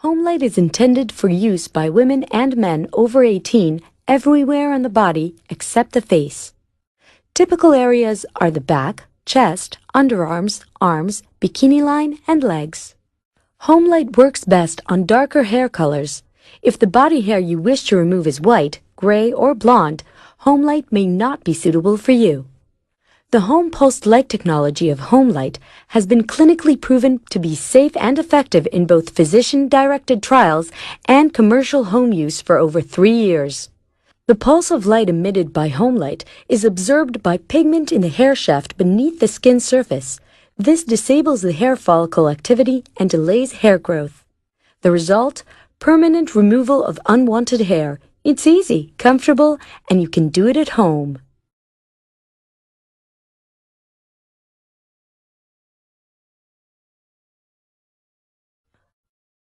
Home light is intended for use by women and men over 18 everywhere on the body except the face. Typical areas are the back, chest, underarms, arms, bikini line, and legs. Home light works best on darker hair colors. If the body hair you wish to remove is white, gray, or blonde, home light may not be suitable for you. The home pulsed light technology of home light has been clinically proven to be safe and effective in both physician-directed trials and commercial home use for over 3 years. The pulse of light emitted by home light is absorbed by pigment in the hair shaft beneath the skin surface. This disables the hair follicle activity and delays hair growth. The result? Permanent removal of unwanted hair. It's easy, comfortable, and you can do it at home.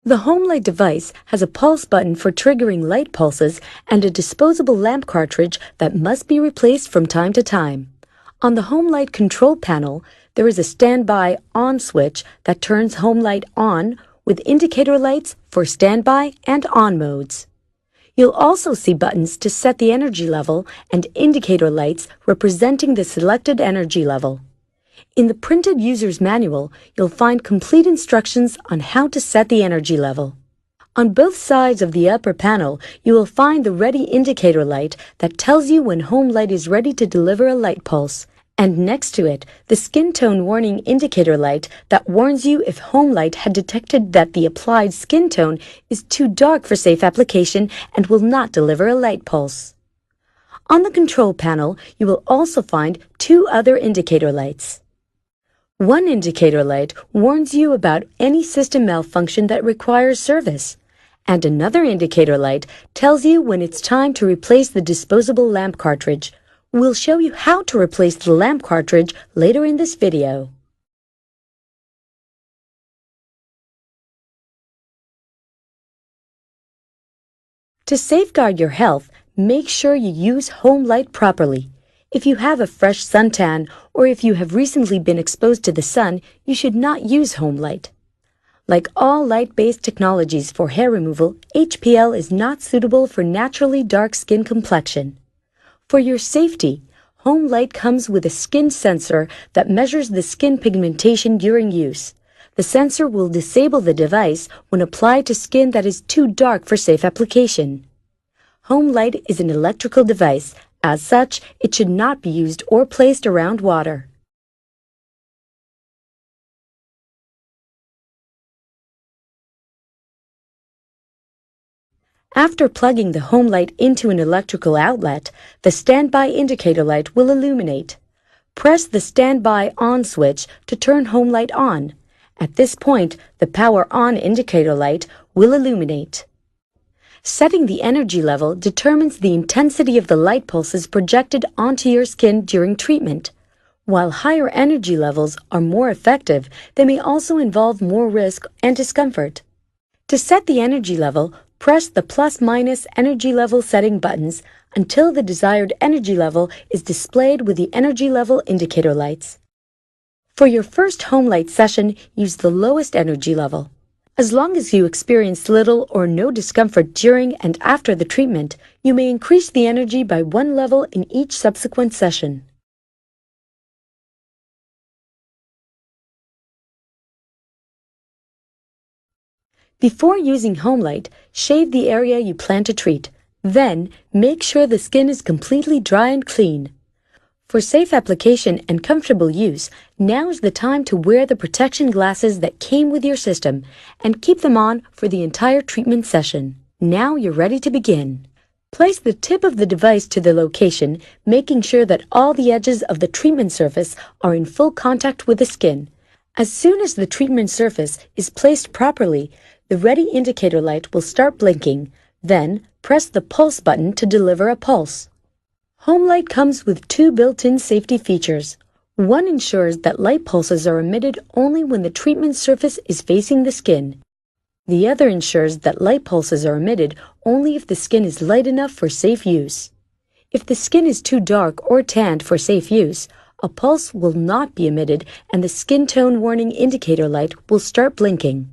The home light device has a pulse button for triggering light pulses and a disposable lamp cartridge that must be replaced from time to time. On the home light control panel, there is a standby on switch that turns home light on with indicator lights for standby and on modes. You'll also see buttons to set the energy level and indicator lights representing the selected energy level. In the printed user's manual, you'll find complete instructions on how to set the energy level. On both sides of the upper panel, you will find the ready indicator light that tells you when home light is ready to deliver a light pulse, and next to it, the skin tone warning indicator light that warns you if home light had detected that the applied skin tone is too dark for safe application and will not deliver a light pulse. On the control panel, you will also find 2 other indicator lights. One indicator light warns you about any system malfunction that requires service, and another indicator light tells you when it's time to replace the disposable lamp cartridge. We'll show you how to replace the lamp cartridge later in this video. To safeguard your health, make sure you use home light properly. If you have a fresh suntan or if you have recently been exposed to the sun, you should not use home light. Like all light-based technologies for hair removal, IPL is not suitable for naturally dark skin complexion. For your safety, home light comes with a skin sensor that measures the skin pigmentation during use. The sensor will disable the device when applied to skin that is too dark for safe application. Home light is an electrical device. As such, it should not be used or placed around water. After plugging the home light into an electrical outlet, the standby indicator light will illuminate. Press the standby on switch to turn home light on. At this point, the power on indicator light will illuminate. Setting the energy level determines the intensity of the light pulses projected onto your skin during treatment. While higher energy levels are more effective, they may also involve more risk and discomfort. To set the energy level, press the plus-minus energy level setting buttons until the desired energy level is displayed with the energy level indicator lights. For your first home light session, use the lowest energy level. As long as you experience little or no discomfort during and after the treatment, you may increase the energy by 1 level in each subsequent session. Before using home light, shave the area you plan to treat. Then, make sure the skin is completely dry and clean. For safe application and comfortable use, now is the time to wear the protection glasses that came with your system and keep them on for the entire treatment session. Now you're ready to begin. Place the tip of the device to the location, making sure that all the edges of the treatment surface are in full contact with the skin. As soon as the treatment surface is placed properly, the ready indicator light will start blinking. Then, press the pulse button to deliver a pulse. Home light comes with 2 built-in safety features. One ensures that light pulses are emitted only when the treatment surface is facing the skin. The other ensures that light pulses are emitted only if the skin is light enough for safe use. If the skin is too dark or tanned for safe use, a pulse will not be emitted and the skin tone warning indicator light will start blinking.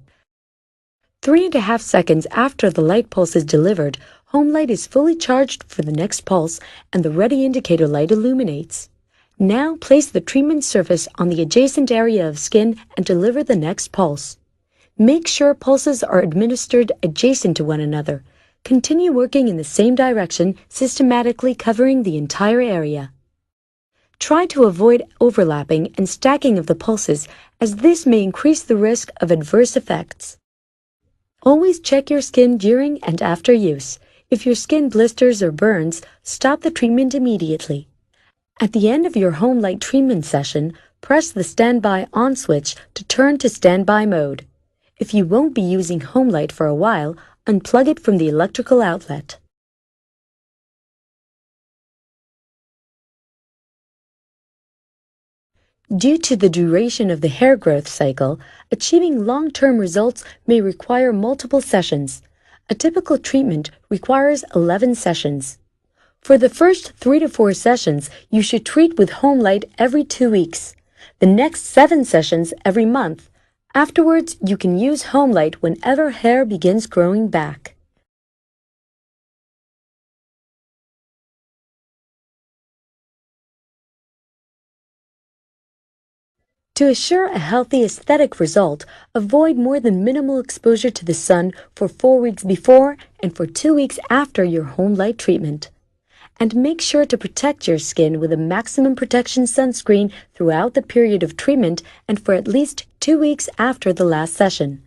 3.5 seconds after the light pulse is delivered, home light is fully charged for the next pulse and the ready indicator light illuminates. Now place the treatment surface on the adjacent area of skin and deliver the next pulse. Make sure pulses are administered adjacent to one another. Continue working in the same direction, systematically covering the entire area. Try to avoid overlapping and stacking of the pulses, as this may increase the risk of adverse effects. Always check your skin during and after use. If your skin blisters or burns, stop the treatment immediately. At the end of your home light treatment session, press the standby on switch to turn to standby mode. If you won't be using home light for a while, unplug it from the electrical outlet. Due to the duration of the hair growth cycle, achieving long-term results may require multiple sessions. A typical treatment requires 11 sessions. For the first 3 to 4 sessions, you should treat with home light every 2 weeks. The next 7 sessions every month. Afterwards, you can use home light whenever hair begins growing back. To assure a healthy aesthetic result, avoid more than minimal exposure to the sun for 4 weeks before and for 2 weeks after your home light treatment. And make sure to protect your skin with a maximum protection sunscreen throughout the period of treatment and for at least 2 weeks after the last session.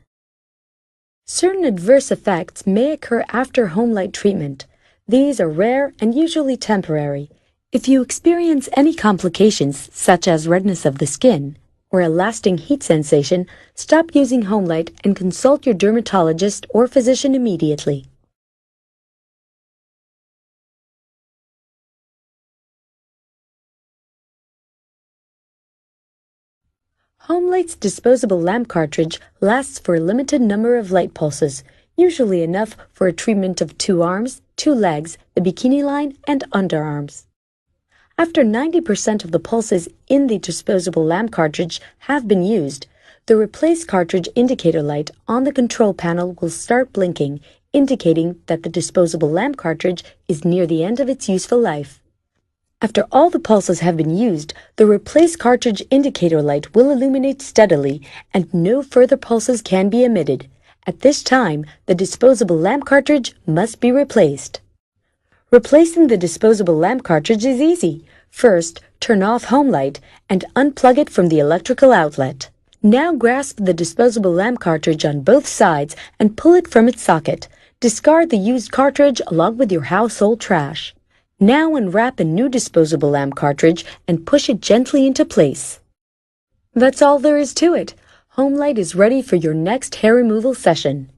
Certain adverse effects may occur after home light treatment. These are rare and usually temporary. If you experience any complications, such as redness of the skin or a lasting heat sensation, stop using home light and consult your dermatologist or physician immediately. Home Light's disposable lamp cartridge lasts for a limited number of light pulses, usually enough for a treatment of 2 arms, 2 legs, the bikini line, and underarms. After 90% of the pulses in the disposable lamp cartridge have been used, the replace cartridge indicator light on the control panel will start blinking, indicating that the disposable lamp cartridge is near the end of its useful life. After all the pulses have been used, the replace cartridge indicator light will illuminate steadily and no further pulses can be emitted. At this time, the disposable lamp cartridge must be replaced. Replacing the disposable lamp cartridge is easy. First, turn off home light and unplug it from the electrical outlet. Now grasp the disposable lamp cartridge on both sides and pull it from its socket. Discard the used cartridge along with your household trash. Now unwrap a new disposable lamp cartridge and push it gently into place. That's all there is to it. Home light is ready for your next hair removal session.